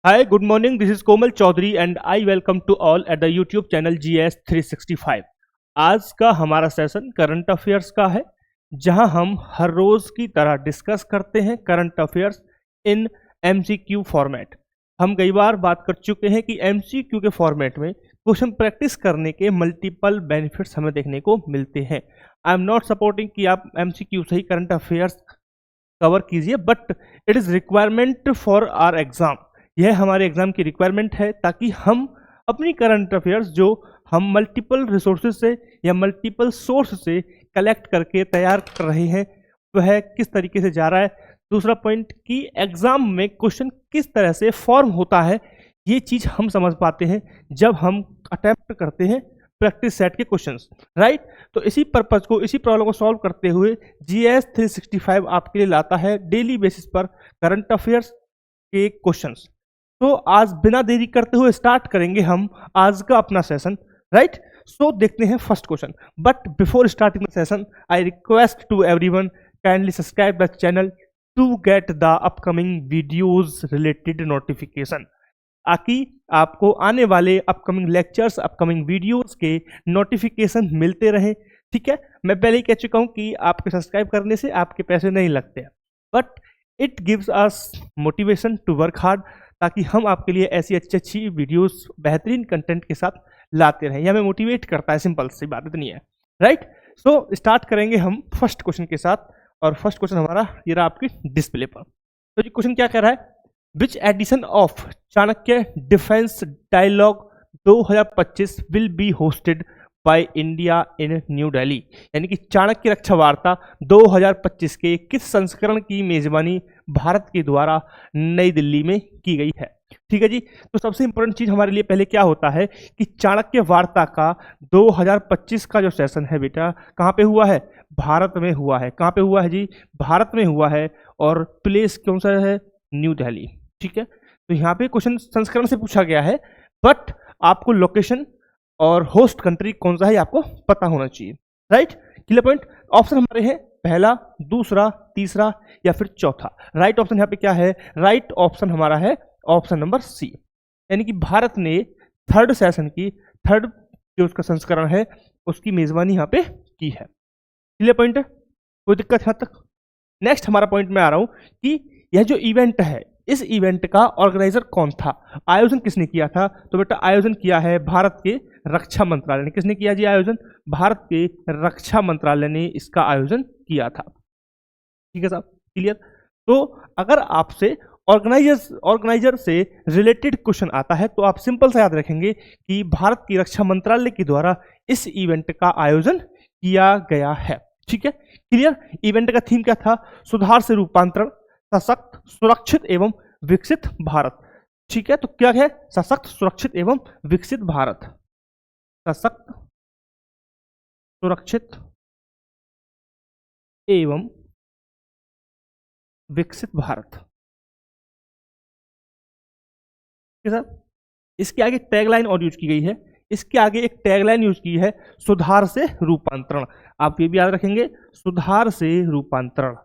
Hi, good morning. This is Komal Chaudhary and I welcome to all at the YouTube channel GS 365। आज का हमारा session current affairs का है, जहां हम हर रोज की तरह डिस्कस करते हैं current affairs in MCQ format. हम कई बार बात कर चुके हैं कि MCQ के फॉर्मेट में क्वेश्चन प्रैक्टिस करने के मल्टीपल बेनिफिट्स हमें देखने को मिलते हैं। आई एम नॉट सपोर्टिंग कि आप MCQ से ही करंट अफेयर्स कवर कीजिए, but it is requirement for our exam. यह हमारे एग्जाम की रिक्वायरमेंट है ताकि हम अपनी करंट अफेयर्स जो हम मल्टीपल रिसोर्सेज से या मल्टीपल सोर्स से कलेक्ट करके तैयार कर रहे हैं वह किस तरीके से जा रहा है। दूसरा पॉइंट कि एग्जाम में क्वेश्चन किस तरह से फॉर्म होता है, ये चीज़ हम समझ पाते हैं जब हम अटेम्प्ट करते हैं प्रैक्टिस सेट के क्वेश्चंस, राइट। तो इसी पर्पज को, इसी प्रॉब्लम को सॉल्व करते हुए GS 365 आपके लिए लाता है डेली बेसिस पर करंट अफेयर्स के क्वेश्चंस। तो आज बिना देरी करते हुए स्टार्ट करेंगे हम आज का अपना सेशन, राइट। सो देखते हैं first question, but before starting the session I request to everyone kindly subscribe the channel to get the upcoming videos related notification, ताकि आपको आने वाले अपकमिंग लेक्चर्स, अपकमिंग वीडियोस के नोटिफिकेशन मिलते रहें। ठीक है, मैं पहले ही कह चुका हूं कि आपके सब्सक्राइब करने से आपके पैसे नहीं लगते हैं, but it gives us motivation to work hard, ताकि हम आपके लिए ऐसी अच्छी अच्छी वीडियोस बेहतरीन कंटेंट के साथ लाते रहें। यह हमें मोटिवेट करता है, सिंपल सी बात इतनी है, राइट। सो स्टार्ट करेंगे हम फर्स्ट क्वेश्चन के साथ, और फर्स्ट क्वेश्चन हमारा ये रहा आपकी डिस्प्ले पर। तो ये क्वेश्चन क्या कह रहा है, which edition of Chanakya defence dialogue 2025 will be hosted by India in new Delhi. यानी कि चाणक्य रक्षा वार्ता 2025 के किस संस्करण की मेजबानी भारत के द्वारा नई दिल्ली में की गई है। ठीक है जी। तो सबसे इंपॉर्टेंट चीज हमारे लिए पहले क्या होता है कि चाणक्य वार्ता का 2025 का जो सेशन है बेटा, कहाँ पे हुआ है? भारत में हुआ है। कहाँ पे हुआ है जी? भारत में हुआ है, और प्लेस कौन सा है? न्यू दिल्ली। ठीक है, तो यहाँ पे क्वेश्चन संस्करण से पूछा गया है, बट आपको लोकेशन और होस्ट कंट्री कौन सा है आपको पता होना चाहिए, राइट। Clear point. ऑप्शन हमारे हैं पहला, दूसरा, तीसरा या फिर चौथा। राइट ऑप्शन यहाँ पे क्या है? राइट ऑप्शन हमारा है ऑप्शन नंबर सी, यानी कि भारत ने थर्ड सेशन की, थर्ड जो उसका संस्करण है उसकी मेजबानी यहाँ पे की है। क्लियर पॉइंट है, कोई दिक्कत यहाँ तक? नेक्स्ट हमारा पॉइंट में आ रहा हूं कि यह जो इवेंट है, इस इवेंट का ऑर्गेनाइजर कौन था, आयोजन किसने किया था? तो बेटा आयोजन किया है भारत के रक्षा मंत्रालय ने। किसने किया जी आयोजन? भारत के रक्षा मंत्रालय ने इसका आयोजन किया था। ठीक है साहब, क्लियर। तो अगर आपसे ऑर्गेनाइजर से रिलेटेड क्वेश्चन आता है तो आप सिंपल सा याद रखेंगे कि भारत की रक्षा मंत्रालय के द्वारा इस इवेंट का आयोजन किया गया है। ठीक है, क्लियर। इवेंट का थीम क्या था? सुधार से रूपांतरण, सशक्त, सुरक्षित एवं विकसित भारत। ठीक है, तो क्या है? सशक्त, सुरक्षित एवं विकसित भारत। सशक्त, सुरक्षित एवं विकसित भारत। ठीक है सर। इसके आगे टैगलाइन और यूज की गई है, इसके आगे एक टैगलाइन यूज की है, सुधार से रूपांतरण। आप ये भी याद रखेंगे, सुधार से रूपांतरण।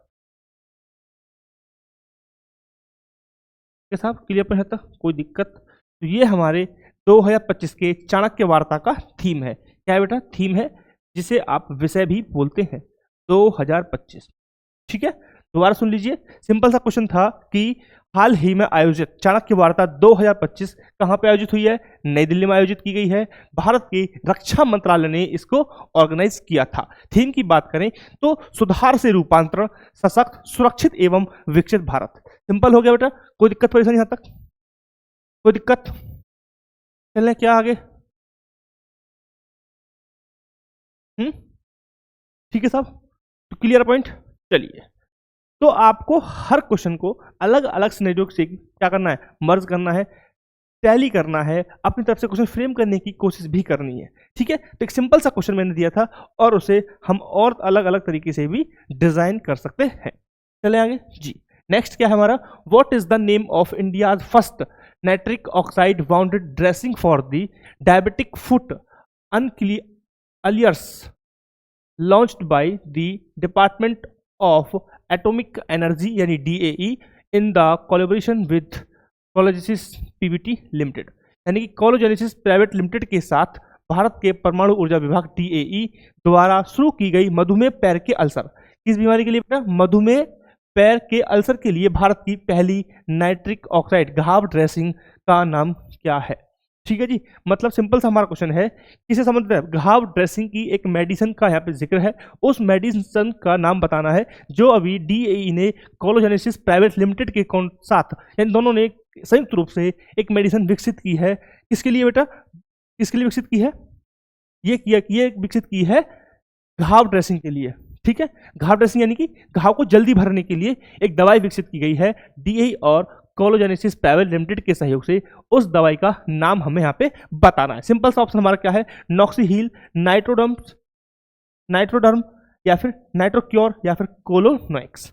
साहब क्लियर पर है तक? कोई दिक्कत? तो ये हमारे 2025 के चाणक्य वार्ता का थीम है। क्या है बेटा? थीम है, जिसे आप विषय भी बोलते हैं, 2025। ठीक है, दोबारा सुन लीजिए। सिंपल सा क्वेश्चन था कि हाल ही में आयोजित चाणक्य वार्ता 2025 कहाँ पे आयोजित हुई है? नई दिल्ली में आयोजित की गई है। भारत के रक्षा मंत्रालय ने इसको ऑर्गेनाइज किया था। थीम की बात करें तो सुधार से रूपांतरण, सशक्त, सुरक्षित एवं विकसित भारत। सिंपल हो गया बेटा, कोई दिक्कत परेशानी यहाँ तक? कोई दिक्कत? चलें क्या आगे? ठीक है साहब, तो क्लियर पॉइंट। चलिए, तो आपको हर क्वेश्चन को अलग अलग सिनेरियो से क्या करना है? मर्ज करना है, टैली करना है, अपनी तरफ से क्वेश्चन फ्रेम करने की कोशिश भी करनी है। ठीक है, तो एक सिंपल सा क्वेश्चन मैंने दिया था और उसे हम और अलग अलग तरीके से भी डिजाइन कर सकते हैं। चले आगे जी। नेक्स्ट क्या है हमारा? What is the name of India first nitric oxide bounded dressing for the diabetic foot ulcers launched by the department of atomic energy यानी DAE in the collaboration with Cologenesis PVT limited, यानी कि कोलोजेनेसिस private limited के साथ भारत के परमाणु ऊर्जा विभाग DAE द्वारा शुरू की गई मधुमेह पैर के अल्सर, किस बीमारी के लिए बेटा? मधुमेह पैर के अल्सर के लिए भारत की पहली नाइट्रिक ऑक्साइड घाव ड्रेसिंग का नाम क्या है? ठीक है जी, मतलब सिंपल सा हमारा क्वेश्चन है, किसे संबंधित है? घाव ड्रेसिंग की एक मेडिसिन का यहाँ पे जिक्र है, उस मेडिसिन का नाम बताना है जो अभी DAE ने कोलोजेनेसिस प्राइवेट लिमिटेड के साथ, यानी दोनों ने संयुक्त रूप से एक मेडिसिन विकसित की है। किसके लिए बेटा? किसके लिए विकसित की है? ये विकसित की है घाव ड्रेसिंग के लिए। ठीक है, घाव ड्रेसिंग यानी कि घाव को जल्दी भरने के लिए एक दवाई विकसित की गई है DAE और कोलोजेनेसिस प्राइवेट लिमिटेड के सहयोग से। उस दवाई का नाम हमें यहाँ पे बताना है। सिंपल सा ऑप्शन हमारा क्या है? नॉक्सीहील, नाइट्रोडर्म या फिर नाइट्रोक्योर या फिर कोलोनोइक्स।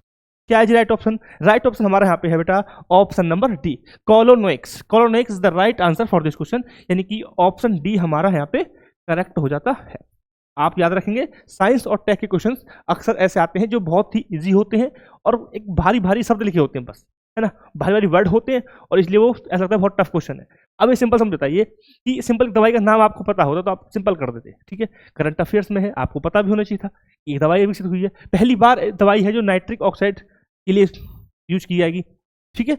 क्या है जी राइट ऑप्शन? राइट ऑप्शन हमारा यहाँ पे है बेटा option number D, Colonoics. Colonoics is the right answer for this question, यानी कि ऑप्शन डी हमारा यहाँ पे करेक्ट हो जाता है। आप याद रखेंगे साइंस और टेक के क्वेश्चंस अक्सर ऐसे आते हैं जो बहुत ही इजी होते हैं और एक भारी भारी शब्द लिखे होते हैं बस, है ना, भारी भारी वर्ड होते हैं और इसलिए वो ऐसा लगता है बहुत टफ क्वेश्चन है। अब ये सिंपल समझ बताइए कि सिंपल दवाई का नाम आपको पता होता तो आप सिंपल कर देते। ठीक है, करंट अफेयर्स में है, आपको पता भी होना चाहिए था। एक दवाई विकसित हुई है, पहली बार दवाई है जो नाइट्रिक ऑक्साइड के लिए यूज की जाएगी। ठीक है,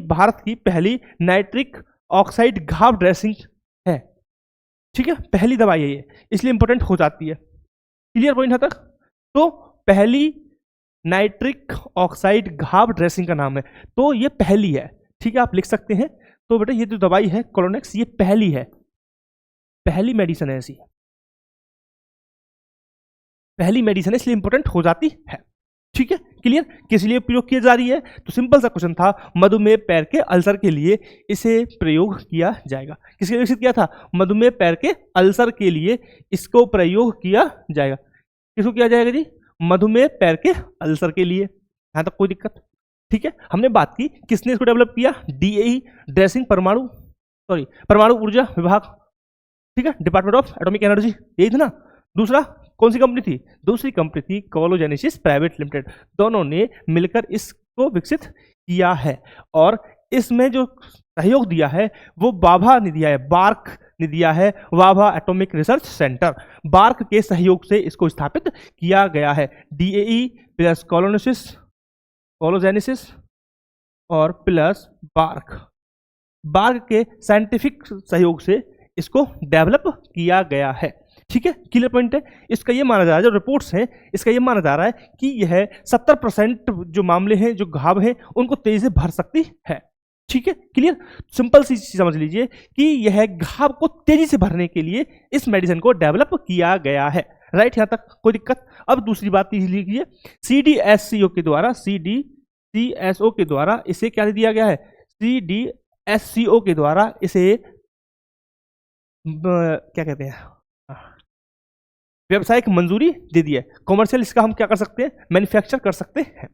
भारत की पहली नाइट्रिक ऑक्साइड घाव ड्रेसिंग है। ठीक है, पहली दवाई है ये, इसलिए इंपॉर्टेंट हो जाती है। क्लियर पॉइंट है तक? तो पहली नाइट्रिक ऑक्साइड घाव ड्रेसिंग का नाम है, तो ये पहली है। ठीक है, आप लिख सकते हैं। तो बेटा ये जो दवाई है कोलोनेक्स, ये पहली है, पहली मेडिसिन है, ऐसी पहली मेडिसिन है, इसलिए इंपॉर्टेंट हो जाती है। ठीक है, क्लियर? किस लिए प्रयोग किया जा रही है? तो सिंपल सा क्वेश्चन था, मधुमेह पैर के अल्सर के लिए इसे प्रयोग किया जाएगा। किसके लिए विकसित किया था? मधुमेह पैर के अल्सर के लिए इसको प्रयोग किया जाएगा। किसको किया जाएगा जी? मधुमेह पैर के अल्सर के लिए। यहां तक कोई दिक्कत? ठीक है, हमने बात की किसने इसको डेवलप किया? DAE ड्रेसिंग परमाणु ऊर्जा विभाग। ठीक है, डिपार्टमेंट ऑफ एटॉमिक एनर्जी, यही था ना। दूसरा कौन सी कंपनी थी? दूसरी कंपनी थी कोलोजेनेसिस प्राइवेट लिमिटेड। दोनों ने मिलकर इसको विकसित किया है और इसमें जो सहयोग दिया है वो बाभा ने दिया है, बार्क ने दिया है, वाभा एटॉमिक रिसर्च सेंटर। बार्क के सहयोग से इसको स्थापित किया गया है। DAE प्लस कोलोजेनेसिस और प्लस बार्क के साइंटिफिक सहयोग से इसको डेवलप किया गया है। ठीक है, क्लियर पॉइंट है। इसका ये माना जा रहा है, जो रिपोर्ट्स हैं इसका ये माना जा रहा है कि यह 70% जो मामले हैं, जो घाव हैं, उनको तेजी से भर सकती है। ठीक है, क्लियर? सिंपल सी चीज समझ लीजिए कि यह घाव को तेजी से भरने के लिए इस मेडिसिन को डेवलप किया गया है। राइट, यहां तक कोई दिक्कत? अब दूसरी बात लीजिए, CDSCO के द्वारा इसे क्या दिया गया है? CDSCO के द्वारा इसे क्या कहते हैं, व्यवसायिक मंजूरी दे दी है। कॉमर्शियल इसका हम क्या कर सकते हैं? मैन्युफैक्चर कर सकते हैं।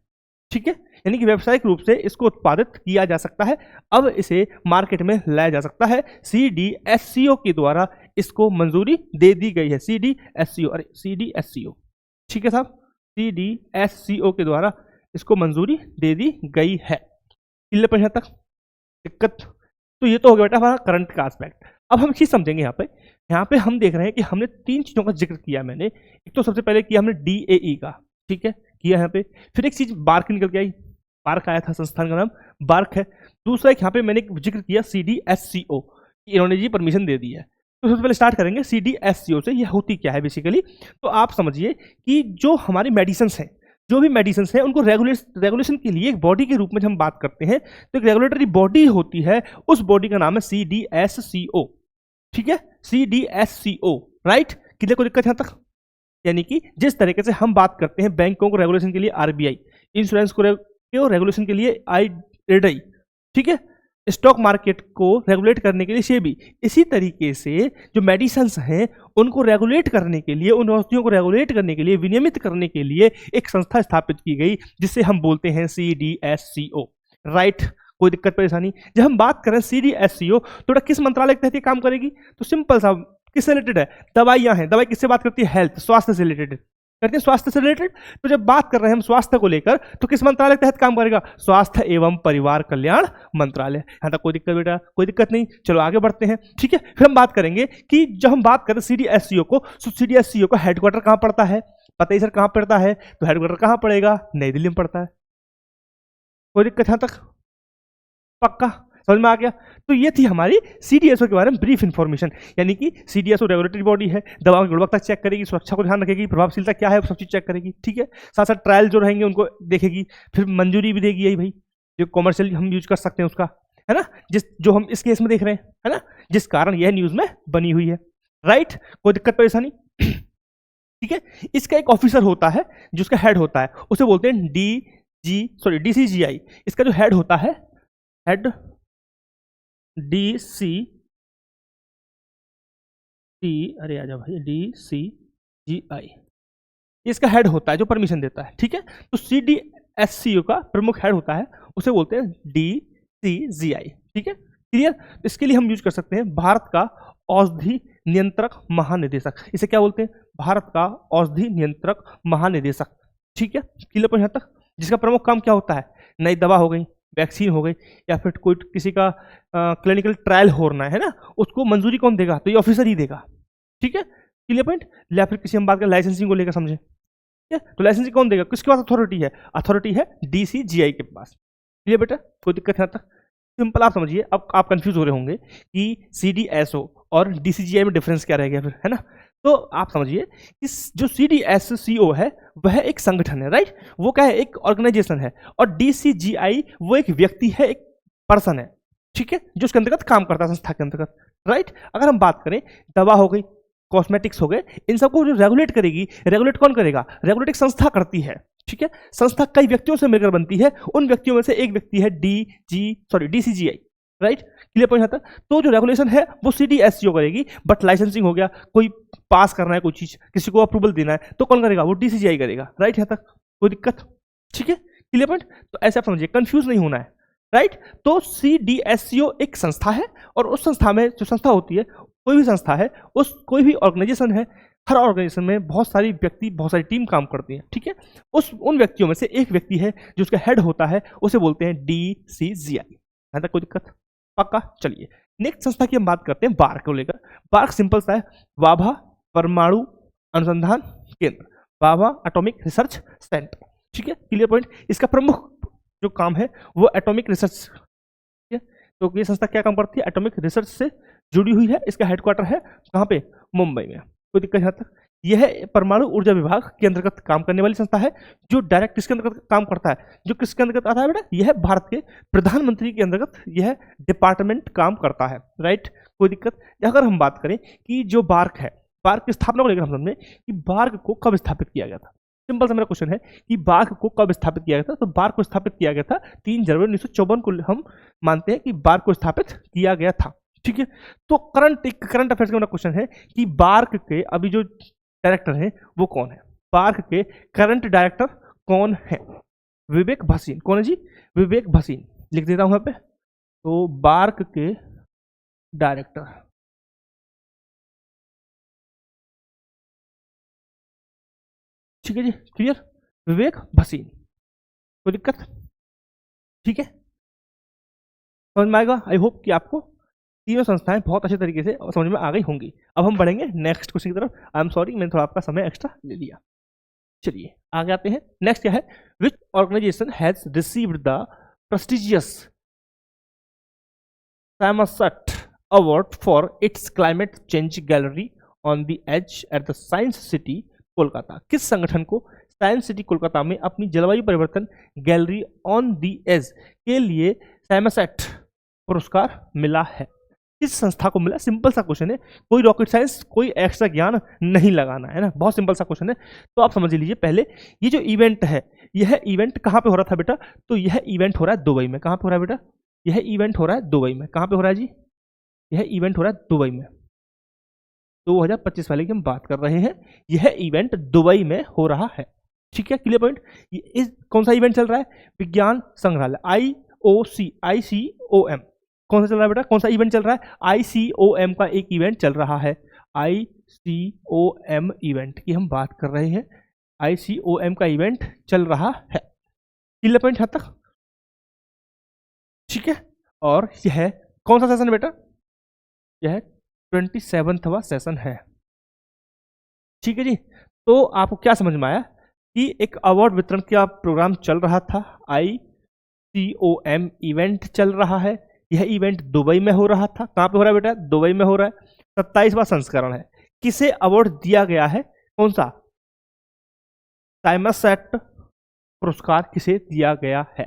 ठीक है, यानी कि व्यावसायिक रूप से इसको उत्पादित किया जा सकता है। अब इसे मार्केट में लाया जा सकता है। CDSCO के द्वारा इसको मंजूरी दे दी गई है। CDSCO, ठीक है साहब, CDSCO के द्वारा इसको मंजूरी दे दी गई है। क्लियर पर तक दिक्कत? तो ये तो हो गया बेटा हमारा करंट का एस्पेक्ट। अब हम चीज समझेंगे यहाँ पे हम देख रहे हैं कि हमने 3 चीजों का जिक्र किया। मैंने एक तो सबसे पहले किया हमने DAE का, ठीक है, किया यहाँ पे। फिर एक चीज बार्क निकल के आई, बार्क आया था, संस्थान का नाम बार्क है। दूसरा एक यहाँ पे मैंने जिक्र किया CDSCO, इन्होंने जी परमिशन दे दी है। तो सबसे पहले स्टार्ट करेंगे CDSCO से। यह होती क्या है बेसिकली? तो आप समझिए कि जो हमारी मेडिसिन्स हैं, जो भी मेडिसिन हैं, उनको रेगुलेशन के लिए एक बॉडी के रूप में जब हम बात करते हैं तो एक रेगुलेटरी बॉडी होती है, उस बॉडी का नाम है CDSCO। ठीक है, CDSCO, राइट? कितने को दिक्कत यहां तक? यानी कि जिस तरीके से हम बात करते हैं बैंकों को रेगुलेशन के लिए RBI, इंश्योरेंस को रेगुलेशन के लिए IRDAI, ठीक है, स्टॉक मार्केट को रेगुलेट करने के लिए SEBI, इसी तरीके से जो मेडिसिन्स हैं उनको रेगुलेट करने के लिए, उन वस्तुओं को रेगुलेट करने के लिए, विनियमित करने के लिए एक संस्था स्थापित की गई जिसे हम बोलते हैं CDSCO, राइट? कोई दिक्कत परेशानी? जब हम बात करें CDSCO तो किस मंत्रालय के तहत काम करेगी? तो सिंपल सा, किससे रिलेटेड है? दवाइयां हैं। दवाई किससे बात करती है? हेल्थ, स्वास्थ्य से रिलेटेड, करते हैं स्वास्थ्य से रिलेटेड। तो जब बात कर रहे हैं हम स्वास्थ्य को लेकर, तो किस मंत्रालय के तहत काम करेगा? स्वास्थ्य एवं परिवार कल्याण मंत्रालय। यहां तक कोई दिक्कत बेटा? कोई दिक्कत नहीं। चलो आगे बढ़ते हैं, ठीक है। फिर हम बात करेंगे कि जब हम बात करें CDSCO को, तो CDSCO का हेडक्वार्टर कहां पड़ता है? पता ही सर कहां पड़ता है? तो हेडक्वार्टर कहां पड़ेगा? नई दिल्ली में पड़ता है। कोई दिक्कत यहां तक? पक्का समझ में आ गया? तो ये थी हमारी CDSO के बारे में ब्रीफ इंफॉर्मेशन। यानी कि CDSO रेगुलेटरी बॉडी है, दवा की गुणवत्ता चेक करेगी, सुरक्षा को ध्यान रखेगी, प्रभावशीलता क्या है वो सब चीज चेक करेगी, ठीक है। साथ साथ ट्रायल जो रहेंगे उनको देखेगी, फिर मंजूरी भी देगी, यही भाई जो कॉमर्शियल हम यूज कर सकते हैं उसका, है ना, जो हम इस केस में देख रहे हैं, है ना, जिस कारण यह न्यूज में बनी हुई है, राइट। कोई दिक्कत परेशानी? ठीक है। इसका एक ऑफिसर होता है जो उसका हेड होता है, उसे बोलते हैं DCGI। इसका जो हेड होता है, हेड अरे आजा भाई, DCGI इसका हेड होता है जो परमिशन देता है, ठीक है। तो CDSCO का प्रमुख हेड होता है, उसे बोलते हैं DCGI, ठीक है, क्लियर। इसके लिए हम यूज कर सकते हैं भारत का औषधि नियंत्रक महानिदेशक। इसे क्या बोलते हैं? भारत का औषधि नियंत्रक महानिदेशक, ठीक है, क्लियर पॉइंट यहाँ तक। जिसका प्रमुख काम क्या होता है? नई दवा हो गई, वैक्सीन हो गई, या फिर कोई किसी का क्लिनिकल ट्रायल हो रहा है ना, उसको मंजूरी कौन देगा? तो ये ऑफिसर ही देगा, ठीक है, क्लियर पॉइंट। या फिर किसी हम बात करें लाइसेंसिंग को लेकर, समझे, ठीक है, तो लाइसेंसिंग कौन देगा? किसके पास अथॉरिटी है? अथॉरिटी है DCGI के पास, क्लियर बेटा? कोई दिक्कत यहाँ तक? सिंपल आप समझिए। अब आप कंफ्यूज हो रहे होंगे कि CDSO और DCGI में डिफरेंस क्या रह गया फिर, है ना। तो आप समझिए कि जो CDSCO है वह एक संगठन है, राइट, वो क्या है? एक ऑर्गेनाइजेशन है। और DCGI वो एक व्यक्ति है, एक पर्सन है, ठीक है, जो उसके अंतर्गत काम करता है, संस्था के अंतर्गत, राइट। अगर हम बात करें, दवा हो गई, कॉस्मेटिक्स हो गए, इन सबको जो रेगुलेट करेगी, रेगुलेट कौन करेगा? रेगुलेट एक संस्था करती है, ठीक है। संस्था कई व्यक्तियों से मिलकर बनती है, उन व्यक्तियों में से एक व्यक्ति है DCGI, राइट, क्लियर पॉइंट आता है। तो जो रेगुलेशन है वो CDSCO करेगी, बट लाइसेंसिंग हो गया, कोई पास करना है कोई चीज, किसी को अप्रूवल देना है, तो कौन करेगा? वो DCGI करेगा, राइट। यहाँ तक कोई दिक्कत? ठीक है, क्लियर पॉइंट। तो ऐसे आप समझिए, कंफ्यूज नहीं होना है, राइट। तो CDSCO एक संस्था है, और उस संस्था में जो संस्था होती है, कोई भी संस्था है, उस कोई भी ऑर्गेनाइजेशन है, हर ऑर्गेनाइजेशन में बहुत सारी व्यक्ति, बहुत सारी टीम काम करती है, ठीक है। उन व्यक्तियों में से एक व्यक्ति है जो उसका हेड होता है, उसे बोलते हैं DCGI। यहाँ तक कोई दिक्कत? पक्का। चलिए नेक्स्ट संस्था की हम बात करते हैं बार्क को लेकर। बार्क सिंपल सा है, वाभा परमाणु अनुसंधान केंद्र, वाभा एटॉमिक रिसर्च सेंटर, ठीक है, क्लियर पॉइंट। इसका प्रमुख जो काम है वो एटॉमिक रिसर्च, ठीक है। तो ये संस्था क्या काम करती है? एटॉमिक रिसर्च से जुड़ी हुई है। इसका हेडक्वार्टर है कहाँ पे? मुंबई में। कोई दिक्कत यहाँ तक? यह परमाणु ऊर्जा विभाग के अंतर्गत काम करने वाली संस्था है, जो डायरेक्ट किसके अंतर्गत काम करता है? जो किसके अंतर्गत आता है बेटा? यह भारत के प्रधानमंत्री के अंतर्गत यह डिपार्टमेंट काम करता है, राइट। कोई दिक्कत? अगर हम बात करें कि जो बार्क है, बार्क की स्थापना को लेकर हम समझें कि बार्क को कब स्थापित किया गया था। सिंपल सा मेरा क्वेश्चन है कि बार्क को कब स्थापित किया गया था? तो बार्क को स्थापित किया गया था 3 जनवरी 1954 को हम मानते हैं कि बार्क को स्थापित किया गया था, ठीक है। तो करंट अफेयर्स का मेरा क्वेश्चन है कि बार्क के अभी जो डायरेक्टर है वो कौन है? बार्क के करंट डायरेक्टर कौन है? विवेक भसीन। कौन है जी? विवेक भसीन। लिख देता हूं यहाँ पे। तो बार्क के डायरेक्टर, ठीक है जी, क्लियर, विवेक भसीन। कोई दिक्कत? ठीक है, समझ में आएगा। आई होप कि आपको तीनों संस्थाएं बहुत अच्छे तरीके से समझ में आ गई होंगी। अब हम बढ़ेंगे नेक्स्ट क्वेश्चन की तरफ। आई एम सॉरी, मैंने थोड़ा आपका समय एक्स्ट्रा ले लिया। चलिए आगे आते हैं। नेक्स्ट क्या है? Which organisation has received the prestigious Samsat award for its climate change gallery on the edge at the science city Kolkata? किस संगठन को साइंस सिटी कोलकाता में अपनी जलवायु परिवर्तन गैलरी ऑन द एज के लिए सैमसट पुरस्कार मिला है? किस संस्था को मिला? सिंपल सा क्वेश्चन है, कोई रॉकेट साइंस, कोई एक्स्ट्रा ज्ञान नहीं लगाना है ना, बहुत सिंपल सा क्वेश्चन है। तो आप समझ लीजिए पहले, ये जो इवेंट है, यह इवेंट कहाँ पे हो रहा था बेटा? तो यह इवेंट हो रहा है दुबई में। कहाँ पे हो रहा है बेटा? यह इवेंट हो रहा है दुबई में। कहाँ पे हो रहा है जी? यह इवेंट हो रहा है दुबई में। 2025 वाले की हम बात कर रहे हैं। यह इवेंट दुबई में हो रहा है, ठीक है, क्लियर पॉइंट। कौन सा इवेंट चल रहा है? विज्ञान संग्रहालय, ICOM। कौन सा चल रहा है बेटा? कौन सा इवेंट चल रहा है? ICOM का एक इवेंट चल रहा है। ICOM इवेंट की हम बात कर रहे हैं। ICOM का इवेंट चल रहा है। क्लियर पॉइंट यहाँ तक? ठीक है। और यह कौन सा सेशन है बेटा? यह 27वां सेशन है। ठीक है जी। तो आपको क्या समझ में आया कि एक अवार्ड वितरण का प्रोग्राम चल रहा था, ICOM इवेंट चल रहा है। यह इवेंट दुबई में हो रहा था। कहाँ पे हो रहा है बेटा? दुबई में हो रहा है। 27वां संस्करण है। किसे अवार्ड दिया गया है? कौन सा? टाइमरसैट पुरस्कार किसे दिया गया है?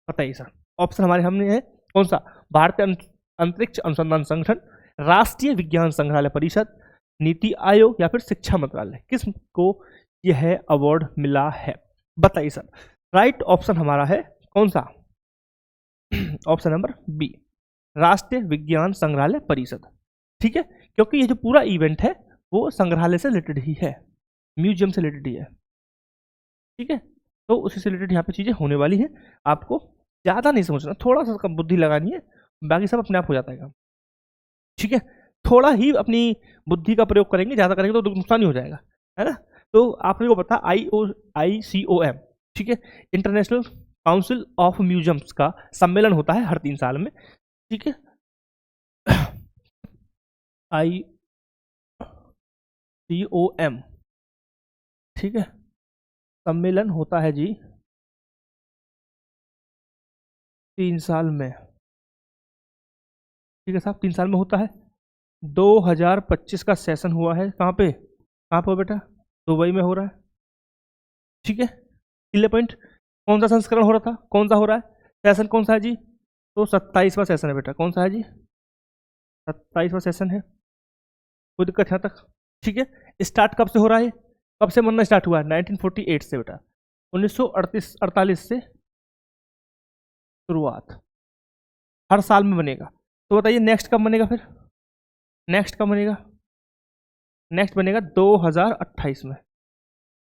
बताइए सर। ऑप्शन हमारे सामने है। कौन सा? भारतीय अंतरिक्ष अनुसंधान संगठन, राष्ट्रीय विज्ञान संग्रहालय परिषद, नीति आयोग या फिर शिक्षा मंत्रालय। किसको यह अवार्ड मिला है? बताइए सर। राइट ऑप्शन हमारा है कौन सा? ऑप्शन नंबर बी, राष्ट्रीय विज्ञान संग्रहालय परिषद। ठीक है, क्योंकि ये जो पूरा इवेंट है वो संग्रहालय से रिलेटेड ही है, म्यूजियम से रिलेटेड ही है। ठीक है, तो उसी से रिलेटेड यहाँ पे चीजें होने वाली है। आपको ज्यादा नहीं समझना, थोड़ा सा कम बुद्धि लगानी है, बाकी सब अपने आप हो जाता है काम। ठीक है, थोड़ा ही अपनी बुद्धि का प्रयोग करेंगे, ज्यादा करेंगे तो नुकसान ही हो जाएगा, है ना। तो आप लोगों को पता ICOM, ठीक है, इंटरनेशनल काउंसिल ऑफ म्यूजियम्स का सम्मेलन होता है हर 3 साल में। ठीक है, ICOM, ठीक है, सम्मेलन होता है जी 3 साल में। ठीक है साहब, 3 साल में होता है। 2025 का सेशन हुआ है। कहाँ पे? कहाँ पे हो बेटा? दुबई में हो रहा है। ठीक है, क्लियर पॉइंट। कौन सा संस्करण हो रहा था? कौन सा हो रहा है? सेशन कौन सा है जी? तो 27वां सेशन है बेटा। कौन सा है जी? 27वां सेशन है। कोई दिक्कत यहाँ तक? ठीक है, स्टार्ट कब से हो रहा है? कब से बनना स्टार्ट हुआ है? 1948 से बेटा, 1948 से शुरुआत। हर साल में बनेगा। तो बताइए नेक्स्ट कब बनेगा फिर? नेक्स्ट कब बनेगा? नेक्स्ट बनेगा 2028 में।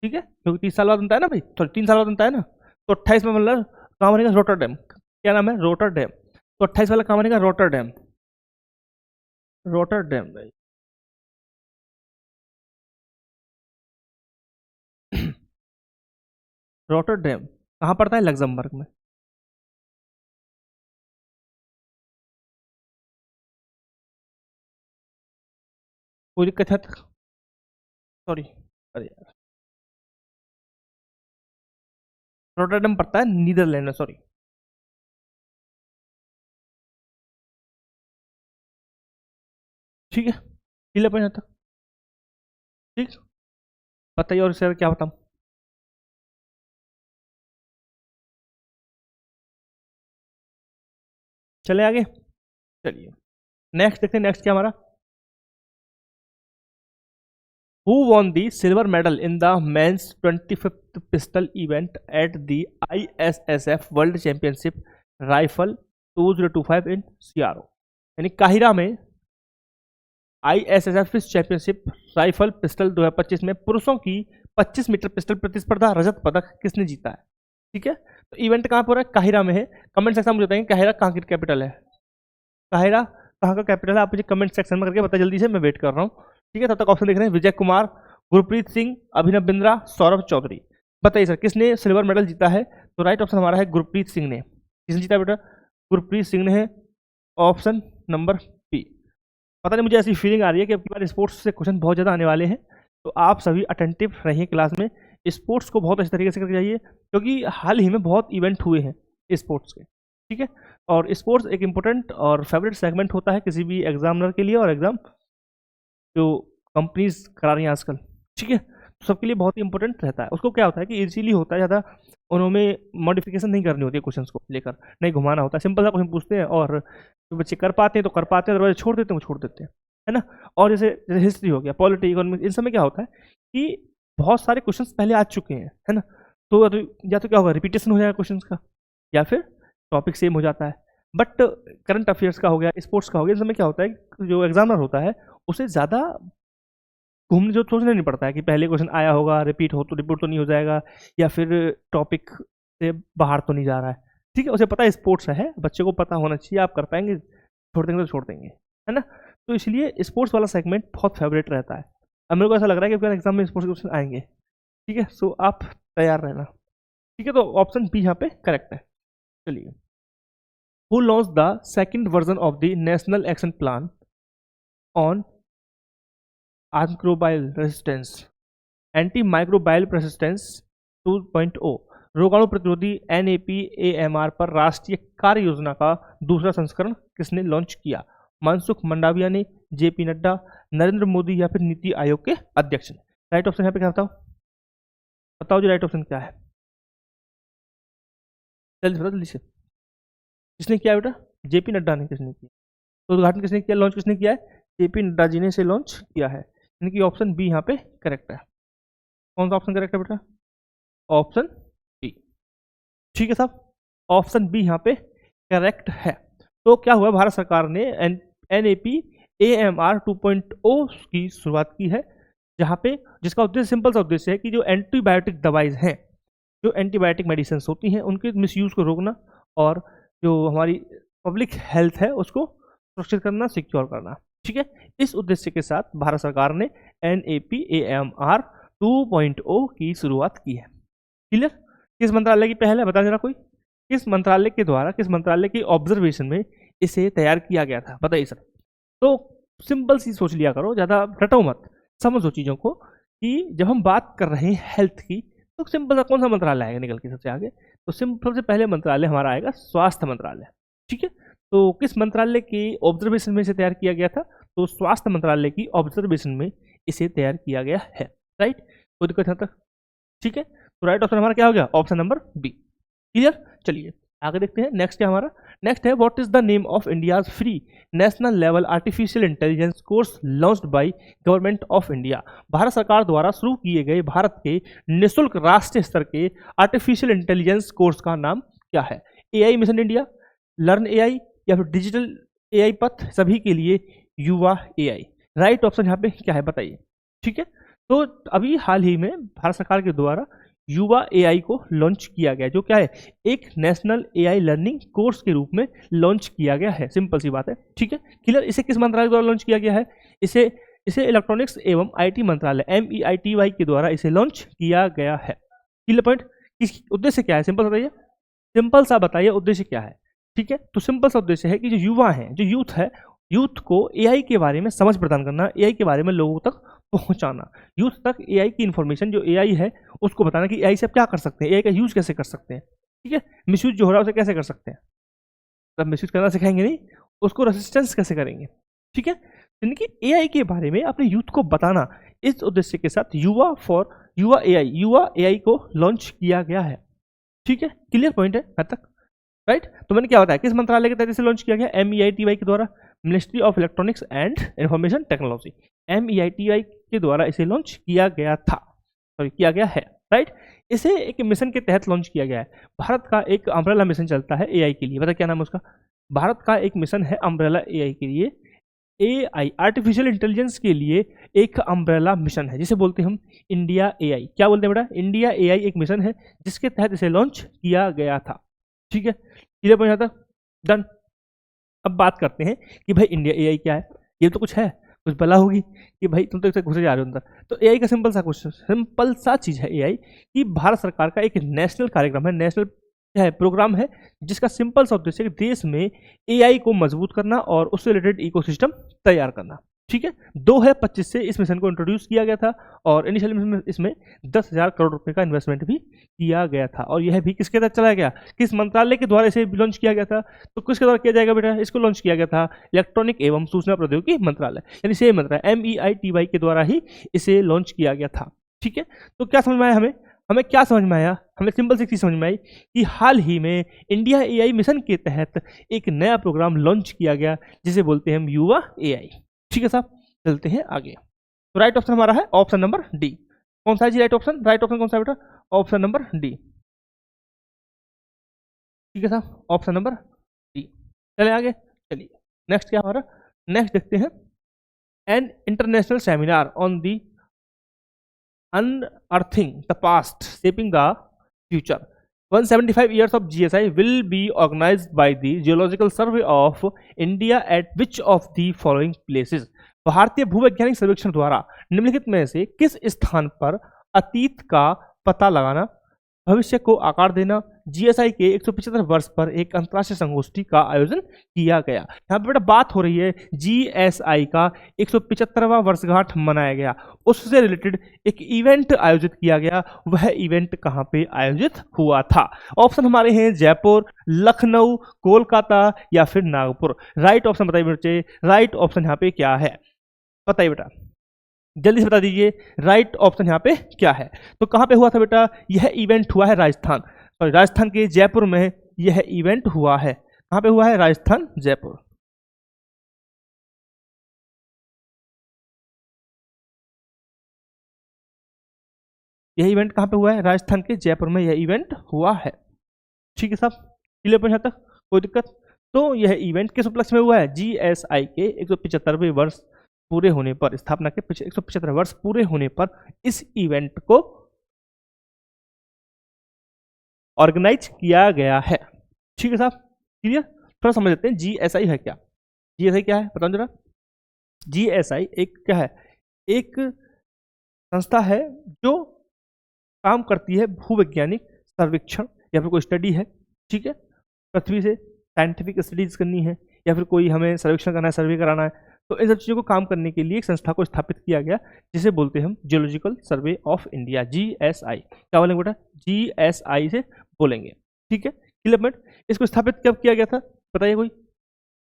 ठीक है, क्योंकि 30 साल बाद बनता है ना भाई, सॉरी 3 साल बाद बनता है ना, तो 28 में मतलब कहाँ बनेगा? रोटरडैम। क्या नाम है? रोटरडैम। तो 28 वाला कहाँ बनेगा? रोटरडैम। रोटरडैम भाई। रोटरडैम कहाँ पड़ता है? लग्जमबर्ग में। कोई दिक्कत है? सॉरी, अरे यार, रोटरडैम पड़ता है नीदरलैंड में, सॉरी। ठीक है, क्लियर पॉइंट तक? ठीक, बताइए और सर क्या बताऊँ? चले आगे, चलिए नेक्स्ट देखते हैं। नेक्स्ट क्या हमारा? Who won the silver medal in the men's 25th pistol event at the ISSF World Championship Rifle 2025 in CRO? यानी काहिरा में ISSF चैंपियनशिप राइफल पिस्टल 2025 में पुरुषों की 25 मीटर पिस्टल प्रतिस्पर्धा रजत पदक किसने जीता है? ठीक है, तो इवेंट कहाँ पर हो रहा है? काहिरा में है। कमेंट सेक्शन में मुझे बताएंगे काहिरा कहाँ की कैपिटल है? काहिरा कहाँ का कैपिटल है? आप मुझे कमेंट सेक्शन में करके बताइए जल्दी से, मैं वेट कर रहा हूँ। ठीक है, तब तक ऑप्शन देख रहे हैं। विजय कुमार, गुरप्रीत सिंह, अभिनव बिंद्रा, सौरभ चौधरी। बताइए सर किसने सिल्वर मेडल जीता है? तो राइट ऑप्शन हमारा है गुरप्रीत सिंह ने। किसने जीता बेटा? गुरप्रीत सिंह ने है, ऑप्शन नंबर बी। पता नहीं, मुझे ऐसी फीलिंग आ रही है कि अब की बार स्पोर्ट्स से क्वेश्चन बहुत ज़्यादा आने वाले हैं, तो आप सभी अटेंटिव रहिए क्लास में। स्पोर्ट्स को बहुत अच्छे तरीके से करके जाइए, क्योंकि हाल ही में बहुत इवेंट हुए हैं स्पोर्ट्स के। ठीक है, और स्पोर्ट्स एक इम्पोर्टेंट और फेवरेट सेगमेंट होता है किसी भी एग्जामिनर के लिए, और एग्जाम जो कंपनीज करा रही हैं आजकल, ठीक है, तो सबके लिए बहुत ही इंपॉर्टेंट रहता है। उसको क्या होता है कि इजीली होता है, ज़्यादा उन्होंने मॉडिफिकेशन नहीं करनी होती है क्वेश्चंस को लेकर, नहीं घुमाना होता है, सिंपल सा क्वेश्चन पूछते हैं, और जो बच्चे कर पाते हैं तो कर पाते हैं, अदरवाइज छोड़ देते हैं, वो छोड़ देते हैं, है ना। और जैसे जैसे हिस्ट्री हो गया, पॉलिटी, इकोनॉमिक्स, इन सब में क्या होता है कि बहुत सारे क्वेश्चन पहले आ चुके हैं, है ना। तो या तो क्या होगा, रिपीटेशन हो जाएगा क्वेश्चन का, या फिर टॉपिक सेम हो जाता है। बट करंट अफेयर्स का हो गया, स्पोर्ट्स का हो गया, इन सब में क्या होता है, जो एग्जामिनर होता है उसे ज़्यादा घूमने जो सोचना नहीं पड़ता है कि पहले क्वेश्चन आया होगा, रिपीट तो नहीं हो जाएगा, या फिर टॉपिक से बाहर तो नहीं जा रहा है। ठीक है, उसे पता है स्पोर्ट्स है, बच्चे को पता होना चाहिए, आप कर पाएंगे, छोड़ देंगे तो छोड़ देंगे, है ना। तो इसलिए स्पोर्ट्स वाला सेगमेंट बहुत फेवरेट रहता है। अब मेरे को ऐसा लग रहा है कि एग्जाम में स्पोर्ट्स क्वेश्चन आएंगे, ठीक है, सो आप तैयार रहना। ठीक है, तो ऑप्शन बी यहाँ पे करेक्ट है। चलिए, who launch the second version of the national action plan on antimicrobial resistance, anti microbial resistance 2.0, रोगाणु प्रतिरोधी NAPAMR पर राष्ट्रीय कार्य योजना का दूसरा संस्करण किसने लॉन्च किया? मनसुख मंडाविया ने, JP नड्डा, नरेंद्र मोदी या फिर नीति आयोग के अध्यक्ष ने? राइट ऑप्शन यहाँ पे क्या बताओ, बताओ जी राइट ऑप्शन क्या है, जल्दी बताओ जल्दी से। किसने किया बेटा? JP नड्डा ने। किसने किया? तो उद्घाटन किसने किया, लॉन्च किसने किया है? JP नड्डा जी ने इसे लॉन्च किया है। यानी कि ऑप्शन बी यहाँ पे करेक्ट है। कौन सा ऑप्शन करेक्ट है बेटा? Option B. ठीक है साहब, ऑप्शन बी यहाँ पे करेक्ट है। तो क्या हुआ, भारत सरकार ने NAPAMR 2.0 की शुरुआत की है, जहाँ पे जिसका उद्देश्य सिंपल सा उद्देश्य है कि जो एंटीबायोटिक दवाइज हैं, जो एंटीबायोटिक मेडिसिन होती हैं, उनके मिसयूज को रोकना और जो हमारी पब्लिक हेल्थ है उसको सुरक्षित करना, सिक्योर करना। ठीक है, इस उद्देश्य के साथ भारत सरकार ने NAPAMR 2.0 की शुरुआत की है। क्लियर? किस मंत्रालय की पहल है, बता देना कोई, किस मंत्रालय के द्वारा, किस मंत्रालय के ऑब्जर्वेशन में इसे तैयार किया गया था, बताइए सर। तो सिंपल सी सोच लिया करो, ज़्यादा रटो मत, समझो चीज़ों को कि जब हम बात कर रहे हैं हेल्थ की तो सिंपल सा कौन सा मंत्रालय आएगा निकल के सबसे आगे? तो सबसे पहले मंत्रालय हमारा आएगा स्वास्थ्य मंत्रालय। ठीक है, तो किस मंत्रालय के ऑब्जर्वेशन में इसे तैयार किया गया था? तो स्वास्थ्य मंत्रालय की ऑब्जर्वेशन में इसे तैयार किया गया है। राइट, कोई दिक्कत यहाँ तक? ठीक है, तो राइट ऑप्शन हमारा क्या हो गया? Option number B. क्लियर? चलिए आगे देखते हैं, नेक्स्ट क्या हमारा? नेक्स्ट है, what is the name of India's free national level artificial intelligence course launched by government of India? Bharat सरकार द्वारा शुरू किए गए भारत के निःशुल्क राष्ट्रीय स्तर के आर्टिफिशियल इंटेलिजेंस कोर्स का नाम क्या है? AI mission India, learn AI या फिर डिजिटल AI पथ सभी के लिए, युवा AI? राइट ऑप्शन यहाँ पे क्या है बताइए। ठीक है, तो अभी हाल ही में भारत सरकार के द्वारा युवा AI को लॉन्च किया गया, जो क्या है? एक नेशनल AI लर्निंग कोर्स के रूप में लॉन्च किया गया है। सिंपल सी बात है। ठीक है, क्लियर? इसे किस मंत्रालय द्वारा लॉन्च किया गया है? इसे इलेक्ट्रॉनिक्स एवं IT मंत्रालय MEITY के द्वारा इसे लॉन्च किया गया है। Clear point? किस उद्देश्य क्या है, सिंपल बताइए, सिंपल सा बताइए उद्देश्य क्या है। ठीक है, तो सिंपल सा उद्देश्य है कि जो युवा हैं, जो यूथ है, यूथ को AI के बारे में समझ प्रदान करना, AI के बारे में लोगों तक पहुंचाना, यूथ तक AI की इन्फॉर्मेशन जो AI है उसको बताना कि AI से आप क्या कर सकते हैं, AI का यूज कैसे कर सकते हैं। ठीक है, मिसयूज जो हो रहा है उसे कैसे कर सकते हैं, तब मिसयूज करना सिखाएंगे नहीं, उसको रेसिस्टेंस कैसे करेंगे। ठीक है, यानी कि AI के बारे में अपने यूथ को बताना, इस उद्देश्य के साथ युवा AI को लॉन्च किया गया है। ठीक है, क्लियर पॉइंट है हद तक? राइट, तो मैंने क्या बताया, किस मंत्रालय के तहत इसे लॉन्च किया गया? MEITY के द्वारा, ministry of electronics and information technology, MEITY के द्वारा इसे लॉन्च किया गया था, सॉरी किया गया है। राइट, इसे एक मिशन के तहत लॉन्च किया गया है। भारत का एक अम्ब्रेला मिशन चलता है AI के लिए, पता क्या नाम है उसका? भारत का एक मिशन है अम्ब्रेला AI के लिए, AI आर्टिफिशियल इंटेलिजेंस के लिए एक अम्ब्रेला मिशन है, जिसे बोलते हैं हम इंडिया AI। क्या बोलते हैं बेटा? इंडिया AI एक मिशन है जिसके तहत इसे लॉन्च किया गया था। ठीक है, क्लियर पॉइंट आता? डन। अब बात करते हैं कि भाई इंडिया AI क्या है। ये तो कुछ है, कुछ बला होगी कि भाई तुम तो इसे घुसे जा रहे हो अंदर। तो AI का सिंपल सा चीज है AI कि भारत सरकार का एक नेशनल कार्यक्रम है, नेशनल क्या है, प्रोग्राम है, जिसका सिंपल सा उद्देश्य है कि देश में AI को मजबूत करना और उससे रिलेटेड इकोसिस्टम तैयार करना। ठीक है, 2025 से इस मिशन को इंट्रोड्यूस किया गया था और इनिशियली इसमें 10,000 करोड़ रुपए का इन्वेस्टमेंट भी किया गया था। और यह भी किसके तहत चलाया गया? किस मंत्रालय के द्वारा इसे लॉन्च किया गया था? तो किसके द्वारा किया जाएगा बेटा? इसको लॉन्च किया गया था इलेक्ट्रॉनिक एवं सूचना प्रौद्योगिकी मंत्रालय, यानी सेम मंत्रालय MEITY के द्वारा ही इसे लॉन्च किया गया था। ठीक है, तो क्या समझ में आया हमें क्या समझ में आया? हमें सिंपल सी चीज समझ में आई कि हाल ही में इंडिया AI मिशन के तहत एक नया प्रोग्राम लॉन्च किया गया जिसे बोलते हैं हम युवा AI। ठीक है साहब, चलते हैं आगे। तो राइट ऑप्शन हमारा है ऑप्शन नंबर डी। कौन सा है जी राइट ऑप्शन? राइट ऑप्शन कौन सा है बेटा? Option number D. ठीक है साहब, ऑप्शन नंबर डी। चले आगे, चलिए नेक्स्ट क्या हमारा? नेक्स्ट देखते हैं, an international seminar on the unearthing the past shaping the future 175 years of GSI will be organized by the Geological Survey of India at which of the following places? भारतीय भूवैज्ञानिक सर्वेक्षण द्वारा निम्नलिखित में से किस स्थान पर अतीत का पता लगाना, भविष्य को आकार देना। जीएसआई के 175 वर्ष पर एक अंतर्राष्ट्रीय संगोष्ठी का आयोजन किया गया। यहाँ पे बेटा बात हो रही है जीएसआई का 175वां वर्षगांठ मनाया गया, उससे रिलेटेड एक इवेंट आयोजित किया गया। वह इवेंट कहाँ पे आयोजित हुआ था? ऑप्शन हमारे हैं जयपुर, लखनऊ, कोलकाता या फिर नागपुर। राइट ऑप्शन बताइए बच्चे, राइट ऑप्शन यहाँ पे क्या है? बताइए बेटा, जल्दी से बता दीजिए राइट ऑप्शन यहाँ पे क्या है। तो कहाँ पे हुआ था बेटा? यह इवेंट हुआ है राजस्थान, सॉरी राजस्थान के जयपुर में यह इवेंट हुआ है। कहाँ पे हुआ है? राजस्थान, जयपुर। यह इवेंट कहाँ पे हुआ है? राजस्थान के जयपुर में यह इवेंट हुआ है। ठीक है साहब, क्लियर पहुंचा तक? कोई दिक्कत? तो यह इवेंट किस उपलक्ष्य में हुआ है? जीएसआई के 175वें वर्ष पूरे होने पर, स्थापना के 175 वर्ष पूरे होने पर इस इवेंट को ऑर्गेनाइज किया गया है। ठीक है साहब, क्लियर? थोड़ा समझ लेते हैं जीएसआई है क्या। जीएसआई क्या है बताओ जरा। जीएसआई एक क्या है? एक संस्था है जो काम करती है भूवैज्ञानिक सर्वेक्षण या फिर कोई स्टडी है। ठीक है, पृथ्वी से साइंटिफिक स्टडीज करनी है या फिर कोई हमें सर्वेक्षण करना है, सर्वे कराना है, तो इन सब चीज़ों को काम करने के लिए एक संस्था को स्थापित किया गया जिसे बोलते हैं हम geological survey of India, GSI. क्या बोलेंगे बेटा? जीएसआई से बोलेंगे। ठीक है, क्लियर? इसको स्थापित कब किया गया था बताइए? कोई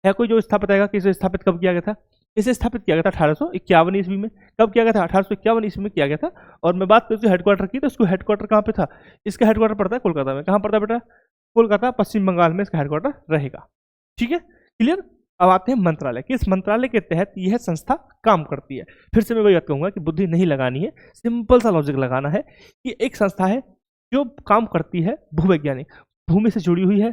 है कोई जो स्थापित आएगा कि इसे स्थापित कब किया गया था? इसे स्थापित किया गया था 1851 ईस्वी में। कब किया गया था? 1851 ईस्वी में किया गया था। और मैं बात करूँ हेडक्वार्टर की, तो इसको हेडक्वार्टर कहाँ पे था? इसका हेडक्वार्टर पड़ता है कोलकाता में। कहाँ पड़ता है बेटा? कोलकाता, पश्चिम बंगाल में इसका हेडक्वार्टर रहेगा। ठीक है, क्लियर? अब आते हैं मंत्रालय। किस मंत्रालय के तहत यह संस्था काम करती है? फिर से मैं वही बात कहूंगा कि बुद्धि नहीं लगानी है, सिंपल सा लॉजिक लगाना है कि एक संस्था है जो काम करती है भूवैज्ञानिक, भूमि से जुड़ी हुई है,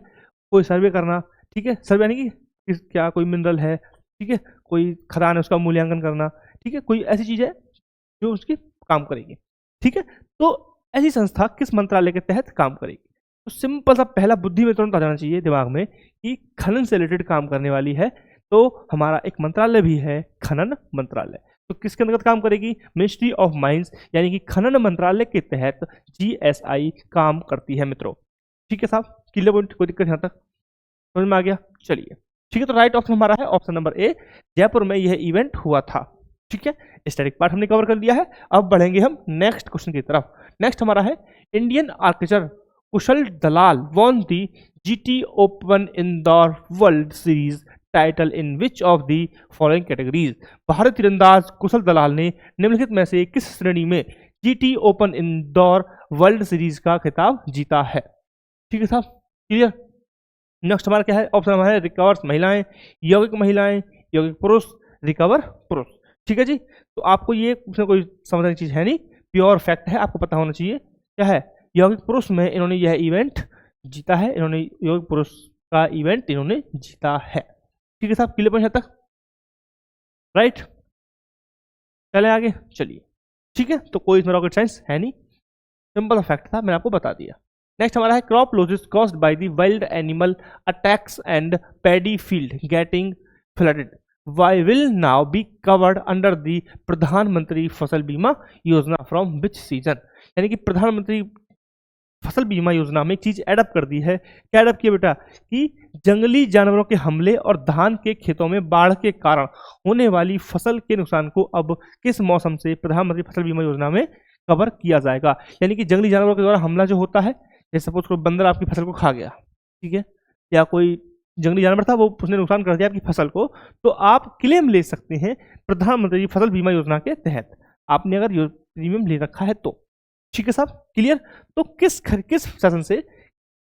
कोई सर्वे करना। ठीक है, सर्वे यानी कि क्या कोई मिनरल है, ठीक है, कोई खदान है उसका मूल्यांकन करना। ठीक है, कोई ऐसी चीज है जो उसकी काम करेगी। ठीक है, तो ऐसी संस्था किस मंत्रालय के तहत काम करेगी? तो सिंपल सा पहला बुद्धि में तुरंत आ जाना चाहिए दिमाग में कि खनन से रिलेटेड काम करने वाली है, तो हमारा एक मंत्रालय भी है खनन मंत्रालय। तो किसके अंतर्गत काम करेगी? मिनिस्ट्री ऑफ माइंस, यानी कि खनन मंत्रालय के तहत जीएसआई काम करती है मित्रों। ठीक है साहब, क्लियर पॉइंट? कोई दिक्कत यहाँ तक समझ में आ गया? चलिए ठीक है, तो राइट ऑप्शन हमारा है ऑप्शन नंबर ए, जयपुर में यह इवेंट हुआ था। ठीक है, स्टैटिक पार्ट हमने कवर कर लिया है। अब बढ़ेंगे हम नेक्स्ट क्वेश्चन की तरफ। नेक्स्ट हमारा है Indian Archer Kusal Dalal won the GT Open Indoor World Series title in which of the following categories? भारतीय तीरंदाज कुशल दलाल ने निम्नलिखित में से किस श्रेणी में GT open Indore world series का खिताब जीता है? ठीक है साहब, क्लियर? नेक्स्ट हमारा क्या है? ऑप्शन हमारा है रिकवर्स महिलाएं, यौगिक महिलाएं, यौगिक पुरुष, रिकवर पुरुष। ठीक है जी, तो आपको ये उसमें कोई समझने की चीज है नहीं, प्योर फैक्ट है, आपको पता होना चाहिए। क्या है? यौगिक पुरुष में इन्होंने यह इवेंट जीता है, इन्होंने यौगिक पुरुष का इवेंट इन्होंने जीता है। ठीक है साहब, क्लियर पॉइंट तक? राइट, चले आगे, चलिए। ठीक है, तो कोई इसमें रॉकेट साइंस है नहीं, सिंपल फैक्ट था, मैंने आपको बता दिया। नेक्स्ट हमारा है crop losses caused by the wild animal attacks and paddy field getting flooded why will now be covered under the Pradhan Mantri Fasal बीमा योजना फ्रॉम विच सीजन? यानी कि प्रधानमंत्री फसल बीमा योजना में एक चीज एडअप कर दी है। क्या एडअप किया बेटा? कि जंगली जानवरों के हमले और धान के खेतों में बाढ़ के कारण होने वाली फसल के नुकसान को अब किस मौसम से प्रधानमंत्री फसल बीमा योजना में कवर किया जाएगा? यानी कि जंगली जानवरों के द्वारा हमला जो होता है, जैसे सपोज कोई बंदर आपकी फसल को खा गया, ठीक है, या कोई जंगली जानवर था वो उसने नुकसान कर दिया आपकी फसल को, तो आप क्लेम ले सकते हैं प्रधानमंत्री फसल बीमा योजना के तहत, आपने अगर प्रीमियम ले रखा है तो। ठीक है साहब, क्लियर? तो किस सेशन से,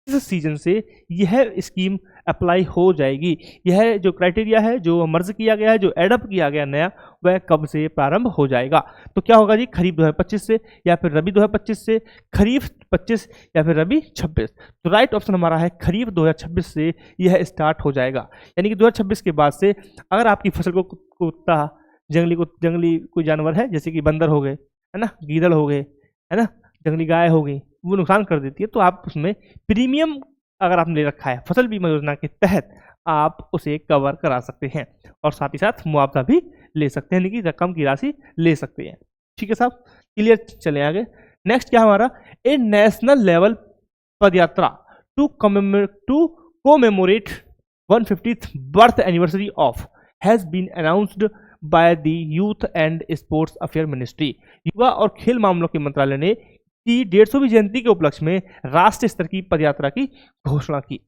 किस सीजन से यह स्कीम अप्लाई हो जाएगी? यह जो क्राइटेरिया है, जो मर्ज किया गया है, जो एडअप किया गया नया, वह कब से प्रारंभ हो जाएगा? तो क्या होगा जी? खरीफ 2025 से, या फिर रबी 2025 से, खरीफ 25 या फिर रबी 26। तो राइट ऑप्शन हमारा है खरीफ 2026 से यह स्टार्ट हो जाएगा। यानी कि 2026 के बाद से अगर आपकी फसल को कुत्ता, जंगली कोई जानवर है, जैसे कि बंदर हो गए, है ना, गीदड़ हो गए, है ना, जंगली गाय हो गई, वो नुकसान कर देती है, तो आप उसमें प्रीमियम अगर आपने ले रखा है फसल बीमा योजना के तहत, आप उसे कवर करा सकते हैं और साथ ही साथ मुआवजा भी ले सकते हैं, यानी कि रकम की राशि ले सकते हैं। ठीक है साहब, क्लियर? चले आगे। नेक्स्ट क्या हमारा, a national level padyatra to commemorate 150th birth anniversary of has been announced by the youth and sports affair ministry. युवा और खेल मामलों के मंत्रालय ने की 150वीं जयंती के उपलक्ष्य में राष्ट्रीय स्तर की पदयात्रा की घोषणा की।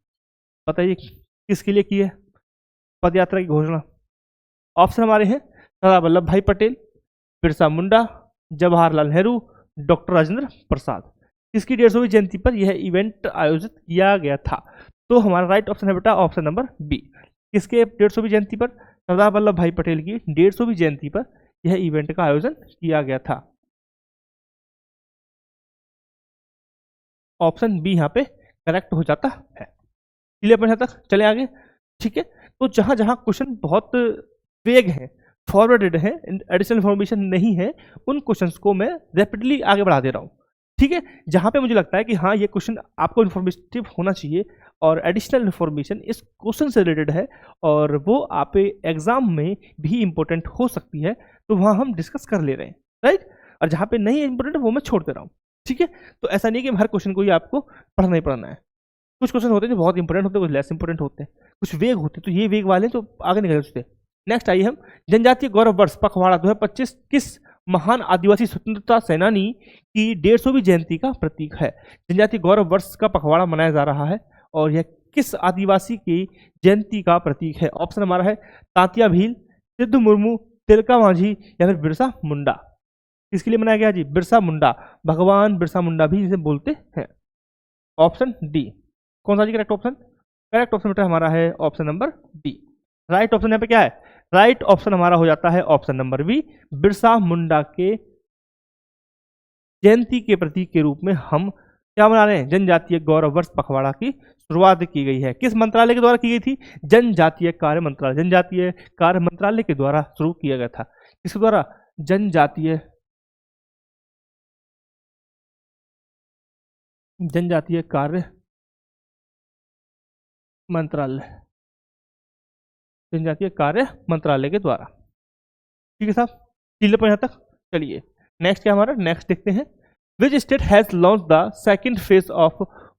बताइए किसके लिए की है पदयात्रा की घोषणा? ऑप्शन हमारे हैं सरदार वल्लभ भाई पटेल, बिरसा मुंडा, जवाहरलाल नेहरू, डॉक्टर राजेंद्र प्रसाद। किसकी 150वीं जयंती पर यह इवेंट आयोजित किया गया था? तो हमारा राइट ऑप्शन है बेटा ऑप्शन नंबर बी। किसके 150वीं जयंती पर? सरदार वल्लभ भाई पटेल की 150वीं जयंती पर यह इवेंट का आयोजन किया गया था। ऑप्शन बी यहाँ पे करेक्ट हो जाता है। क्लियर पॉइंट तक चले आगे, ठीक है। तो जहां जहां क्वेश्चन बहुत वेग है, फॉरवर्डेड है, एडिशनल इन्फॉर्मेशन नहीं है, उन क्वेश्चंस को मैं रैपिडली आगे बढ़ा दे रहा हूँ, ठीक है। जहां पे मुझे लगता है कि हाँ ये क्वेश्चन आपको इन्फॉर्मेटिव होना चाहिए और एडिशनल इन्फॉर्मेशन इस क्वेश्चन से रिलेटेड है और वो आप एग्जाम में भी इंपॉर्टेंट हो सकती है, तो वहाँ हम डिस्कस कर ले रहे हैं, राइट। और जहाँ पे नहीं इंपॉर्टेंट वो मैं छोड़ दे रहा हूँ, ठीक है। तो ऐसा नहीं कि हर क्वेश्चन को ही आपको पढ़ना ही पढ़ना है। कुछ क्वेश्चन होते हैं जो बहुत इंपॉर्टेंट होते हैं, कुछ लेस इंपॉर्टेंट होते हैं, कुछ वेग होते हैं, तो ये वेग वाले तो आगे निकल सकते हैं। नेक्स्ट आइए हम, जनजातीय गौरव वर्ष पखवाड़ा 2025 किस महान आदिवासी स्वतंत्रता सेनानी की 150वीं जयंती का प्रतीक है? जनजातीय गौरव वर्ष का पखवाड़ा मनाया जा रहा है और यह किस आदिवासी की जयंती का प्रतीक है? ऑप्शन हमारा है तात्या भील, सिद्धू मुर्मू, तिलका मांझी या फिर बिरसा मुंडा। किसके लिए मनाया गया जी? बिरसा मुंडा, भगवान बिरसा मुंडा भी जिसे बोलते हैं। Option D. कौन सा जी करेक्ट ऑप्शन? करेक्ट ऑप्शन बेटा हमारा है option number D. Right option यहाँ पे क्या है? राइट ऑप्शन हमारा हो जाता है option number B. Birsa Munda के जयंती के प्रतीक के रूप में हम क्या मना रहे हैं? जनजातीय गौरव वर्ष पखवाड़ा की शुरुआत की गई है। किस मंत्रालय के द्वारा की गई थी? जनजातीय कार्य मंत्रालय, जनजातीय कार्य मंत्रालय के द्वारा शुरू किया गया था। किसके द्वारा? जनजातीय कार्य मंत्रालय, जनजातीय कार्य मंत्रालय के द्वारा, ठीक है साहब। क्लियर पर यहाँ तक चलिए नेक्स्ट क्या हमारा, नेक्स्ट देखते हैं। Which state has launch the second phase of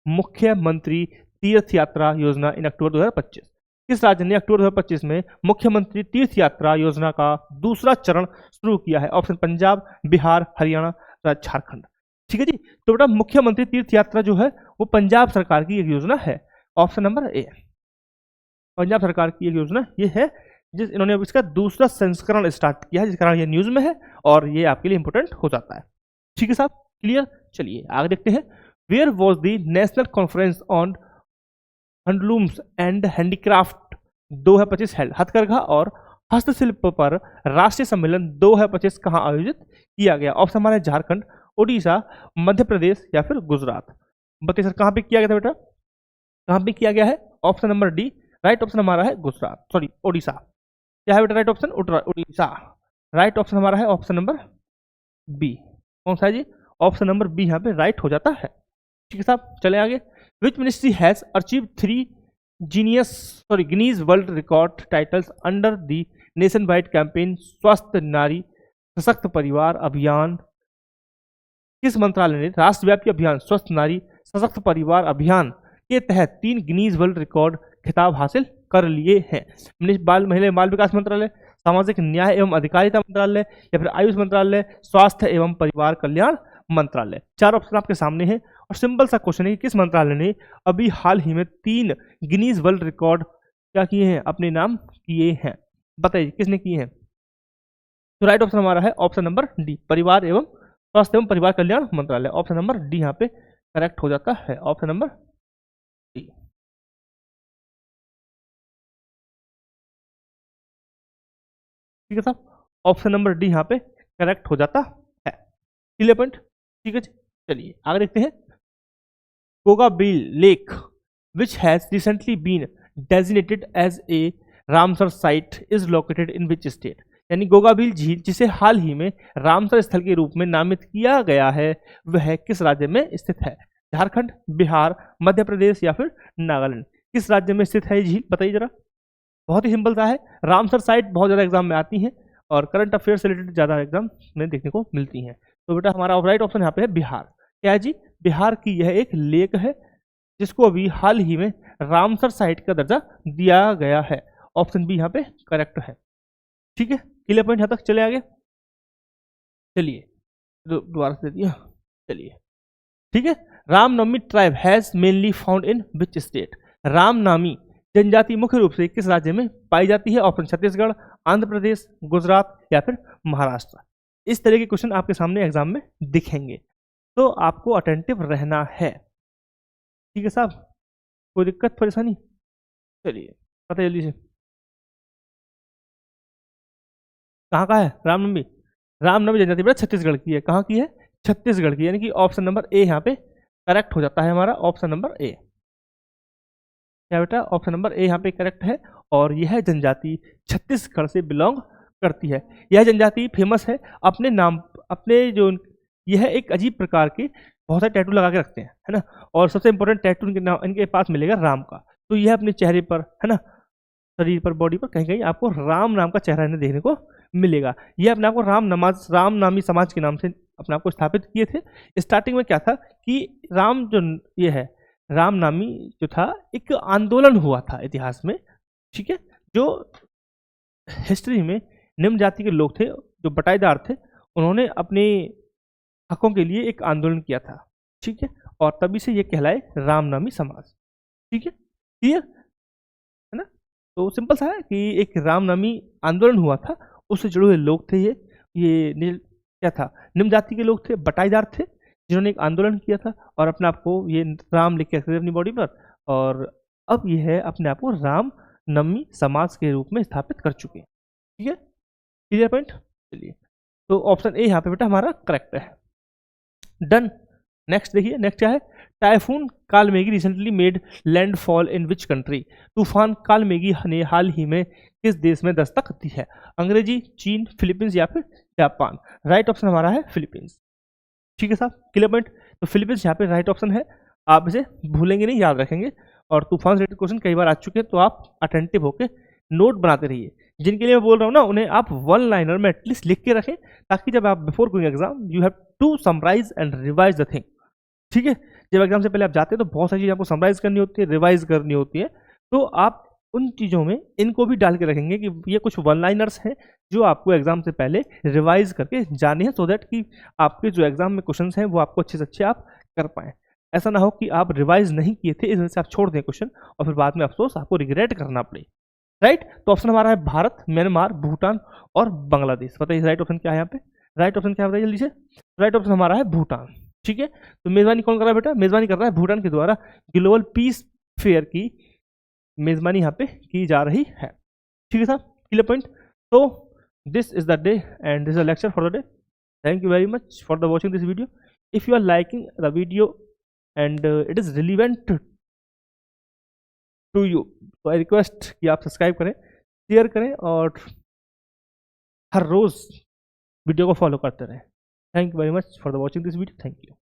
मुख्यमंत्री तीर्थ यात्रा योजना इन अक्टूबर 2025? किस राज्य ने अक्टूबर 2025 में मुख्यमंत्री तीर्थ यात्रा योजना का दूसरा चरण शुरू किया है? ऑप्शन पंजाब, बिहार, हरियाणा, झारखंड। ठीक है जी, तो बेटा मुख्यमंत्री तीर्थ यात्रा जो है वो पंजाब सरकार की एक योजना है। ऑप्शन नंबर ए, पंजाब सरकार की एक योजना ये है जिस इन्होंने इसका दूसरा संस्करण स्टार्ट किया है, जिस कारण ये न्यूज में है और ये आपके लिए इंपॉर्टेंट हो जाता है। ठीक है साहब, क्लियर। चलिए आगे देखते हैं। Where was the national conference on handlooms and handicraft 2025 held? हथकरघा और हस्तशिल्प पर राष्ट्रीय सम्मेलन 2025 कहाँ आयोजित किया गया? ऑप्शन हमारे झारखंड, उड़ीसा, मध्य प्रदेश या फिर गुजरात। बताइए सर कहाँ पे किया गया था बेटा? कहाँ पे किया गया है? Option number D. Right option हमारा है गुजरात, सॉरी उड़ीसा। क्या है बेटा right option? Orissa. Right option हमारा है ऑप्शन नंबर बी। कौन सा है जी? ऑप्शन नंबर बी यहाँ पे राइट हो जाता है। ठीक है साहब, चले आगे। Which ministry has achieve 3 Guinness world record titles under the nation wide campaign स्वस्थ नारी सशक्त परिवार अभियान? किस मंत्रालय ने राष्ट्रव्यापी अभियान स्वस्थ नारी सशक्त परिवार अभियान के तहत 3 गिनीज वर्ल्ड रिकॉर्ड खिताब हासिल कर लिए हैं? महिला बाल विकास मंत्रालय, सामाजिक न्याय एवं अधिकारिता मंत्रालय या फिर आयुष मंत्रालय, स्वास्थ्य एवं परिवार कल्याण मंत्रालय। 4 ऑप्शन आपके सामने हैं और सिंपल सा क्वेश्चन है कि किस मंत्रालय ने अभी हाल ही में 3 गिनीज वर्ल्ड रिकॉर्ड क्या किए हैं? अपने नाम किए हैं। बताइए किसने किए हैं? तो राइट ऑप्शन हमारा है ऑप्शन नंबर डी, परिवार एवं स्वास्थ्य एवं परिवार कल्याण मंत्रालय। ऑप्शन नंबर डी यहाँ पे करेक्ट हो जाता है, ऑप्शन नंबर डी। ठीक है साहब, ऑप्शन नंबर डी यहाँ पे करेक्ट हो जाता है। Clear point? ठीक है, चलिए आगे देखते हैं। Gogabil lake which has recently been designated as a Ramsar site is located in which state? यानी गोगाबिल झील जिसे हाल ही में रामसर स्थल के रूप में नामित किया गया है वह किस राज्य में स्थित है? झारखंड, बिहार, मध्य प्रदेश या फिर नागालैंड। किस राज्य में स्थित है ये झील? बताइए जरा। बहुत ही सिंपल सा है। रामसर साइट बहुत ज़्यादा एग्जाम में आती हैं और करंट अफेयर से रिलेटेड ज़्यादा एग्जाम में देखने को मिलती हैं। तो बेटा हमारा राइट ऑप्शन यहाँ पे है बिहार। क्या है जी? बिहार की यह एक लेक है जिसको अभी हाल ही में रामसर साइट का दर्जा दिया गया है। ऑप्शन बी यहाँ पे करेक्ट है। ठीक है, क्लियर पॉइंट यहाँ तक चले आगे। चलिए दोबारा से दे दिया। चलिए ठीक है, Ramnavami tribe has mainly found in which state? Ramnami जनजाति मुख्य रूप से किस राज्य में पाई जाती है? ऑप्शन छत्तीसगढ़, आंध्र प्रदेश, गुजरात या फिर महाराष्ट्र। इस तरह के क्वेश्चन आपके सामने एग्जाम में दिखेंगे, तो आपको अटेंटिव रहना है। ठीक है साहब, कोई दिक्कत परेशानी? चलिए पता जल्दी से, कहाँ का है रामनवमी? रामनवमी जनजाति बेटा छत्तीसगढ़ की है। कहाँ की है? छत्तीसगढ़ की, यानी कि ऑप्शन नंबर ए यहाँ पे करेक्ट हो जाता है हमारा। ऑप्शन नंबर ए, क्या बेटा? ऑप्शन नंबर ए यहाँ पे करेक्ट है। और यह जनजाति छत्तीसगढ़ से बिलोंग करती है। यह जनजाति फेमस है अपने नाम, अपने जो, यह एक अजीब प्रकार के बहुत सारे टैटू लगा के रखते हैं, है ना। और सबसे इंपॉर्टेंट टैटू इनके पास मिलेगा राम का। तो यह अपने चेहरे पर, है ना, शरीर पर, बॉडी पर कहीं कहीं आपको राम नाम का चेहरा इन्हें देखने को मिलेगा। यह अपने आप को राम नामी समाज के नाम से अपने आप को स्थापित किए थे। स्टार्टिंग में क्या था कि राम जो ये है, राम नामी जो था, एक आंदोलन हुआ था इतिहास में, ठीक है, जो हिस्ट्री में निम्न जाति के लोग थे, जो बटाईदार थे, उन्होंने अपने हकों के लिए एक आंदोलन किया था, ठीक है, और तभी से ये कहलाए रामनामी समाज। ठीक है, क्लियर है ना। तो सिंपल सा है कि एक रामनामी आंदोलन हुआ था, उससे जुड़े हुए लोग थे ये क्या था, निम्न जाति के लोग थे, बटाईदार थे, जिन्होंने एक आंदोलन किया था और अपने आप को ये राम लिख के रखते थे अपनी बॉडी पर, और अब ये है अपने आप को राम नवमी समाज के रूप में स्थापित कर चुके हैं। ठीक है, क्लियर पॉइंट। चलिए, तो ऑप्शन ए यहाँ पे बेटा हमारा करेक्ट है। डन। नेक्स्ट देखिए, नेक्स्ट क्या है? Typhoon Kalmaegi recently made landfall in which country? तूफान कालमेगी ने हाल ही में किस देश में दस्तक दी है? अंग्रेजी, चीन, फिलीपींस या फिर जापान। राइट ऑप्शन हमारा है फिलीपींस। ठीक है साहब, क्लियर पॉइंट। तो फिलीपींस यहाँ पे राइट ऑप्शन है, आप इसे भूलेंगे नहीं, याद रखेंगे। और तूफान से रिलेटेड क्वेश्चन कई बार आ चुके हैं, तो आप अटेंटिव होकर नोट बनाते रहिए। जिनके लिए मैं बोल रहा हूँ ना, उन्हें आप वन लाइनर में एटलीस्ट लिख के रखें, ताकि जब आप before going exam you have to summarise and revise the thing. ठीक है, जब एग्जाम से पहले आप जाते हैं तो बहुत सारी चीज़ें आपको समराइज करनी होती है, रिवाइज करनी होती है, तो आप उन चीज़ों में इनको भी डाल के रखेंगे कि ये कुछ वन लाइनर्स हैं जो आपको एग्जाम से पहले रिवाइज करके जाने हैं, सो दैट कि आपके जो एग्जाम में क्वेश्चन हैं वो आपको अच्छे से अच्छे आप कर पाएँ। ऐसा ना हो कि आप रिवाइज नहीं किए थे, इस वजह से आप छोड़ दें क्वेश्चन और फिर बाद में अफसोस आपको रिग्रेट करना पड़े। राइट, तो ऑप्शन हमारा है भारत, म्यांमार, भूटान और बांग्लादेश। बताइए राइट ऑप्शन क्या है यहाँ पे? राइट ऑप्शन क्या है बताइए जल्दी से? राइट ऑप्शन हमारा है भूटान। ठीक है, तो मेजबानी कौन कर रहा है बेटा? मेजबानी कर रहा है भूटान के द्वारा ग्लोबल पीस फेयर की मेजबानी यहाँ पे की जा रही है। ठीक है साहब, क्लियर पॉइंट। तो this is the day and this is the lecture for the day. Thank you very much for the watching this video. If you are liking the video and it is relevant to you, तो I request कि आप subscribe करें, share करें और हर रोज video को follow करते रहें। Thank you very much for the watching this video. Thank you.